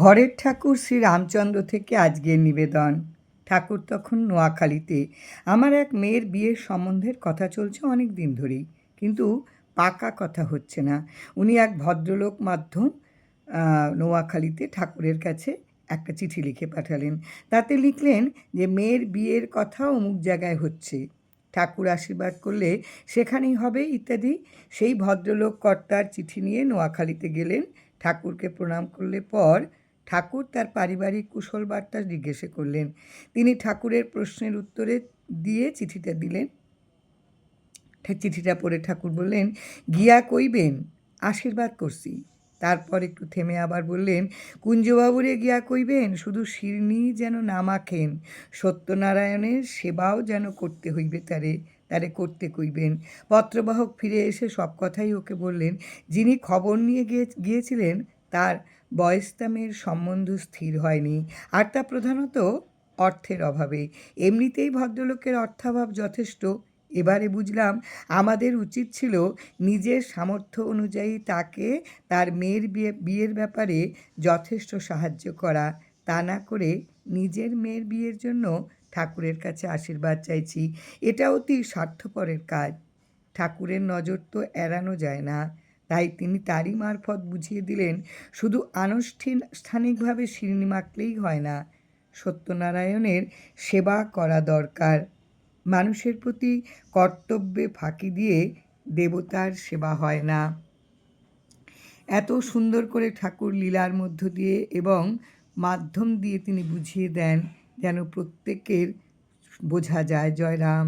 ঘরের ঠাকুর শ্রী রামচন্দ্র থেকে আজকের নিবেদন। ঠাকুর তখন নোয়াখালীতে। আমার এক মেয়ের বিয়ের সম্বন্ধের কথা চলছে অনেক দিন ধরেই, কিন্তু পাকা কথা হচ্ছে না। উনি এক ভদ্রলোক মাধ্যম নোয়াখালীতে ঠাকুরের কাছে একটা চিঠি লিখে পাঠালেন। তাতে লিখলেন যে মেয়ের বিয়ের কথা অমুক জায়গায় হচ্ছে, ঠাকুর আশীর্বাদ করলে সেখানেই হবে ইত্যাদি। সেই ভদ্রলোক কর্তার চিঠি নিয়ে নোয়াখালীতে গেলেন। ঠাকুরকে প্রণাম করলে পর ঠাকুর তার পারিবারিক কুশল বার্তা জিজ্ঞেসে করলেন। তিনি ঠাকুরের প্রশ্নের উত্তরে দিয়ে চিঠিটা দিলেন। চিঠিটা পড়ে ঠাকুর বললেন, গিয়া কইবেন আশীর্বাদ করছি। তারপর একটু থেমে আবার বললেন, কুঞ্জবাবুরে গিয়া কইবেন শুধু শিরনি যেন না মাখেন, সত্যনারায়ণের সেবাও যেন করতে হইবে তারে করতে কইবেন। পত্রবাহক ফিরে এসে সব কথাই ওকে বললেন। যিনি খবর নিয়ে গিয়েছিলেন তার বয়স্তামের সম্বন্ধ স্থির হয়নি, আর তা প্রধানত অর্থের অভাবে। এমনিতেই ভদ্রলোকের অর্থাভাব যথেষ্ট। এবারে বুঝলাম আমাদের উচিত ছিল নিজের সামর্থ্য অনুযায়ী তাকে তার মেয়ের বিয়ের ব্যাপারে যথেষ্ট সাহায্য করা, তা না করে নিজের মেয়ের বিয়ের জন্য ঠাকুরের কাছে আশীর্বাদ চাইছি। এটা অতি স্বার্থপরের কাজ। ঠাকুরের নজর তো এড়ানো যায় না। তাই তিনি তারই মারফত বুঝিয়ে দিলেন, শুধু আনুষ্ঠানিকভাবে শিরনি মাখলেই হয় না, সত্যনারায়ণের সেবা করা দরকার। মানুষের প্রতি কর্তব্যে ফাঁকি দিয়ে দেবতার সেবা হয় না। এত সুন্দর করে ঠাকুর লীলার মধ্য দিয়ে এবং মাধ্যম দিয়ে তিনি বুঝিয়ে দেন যেন প্রত্যেকের বোঝা যায়। জয় রাম।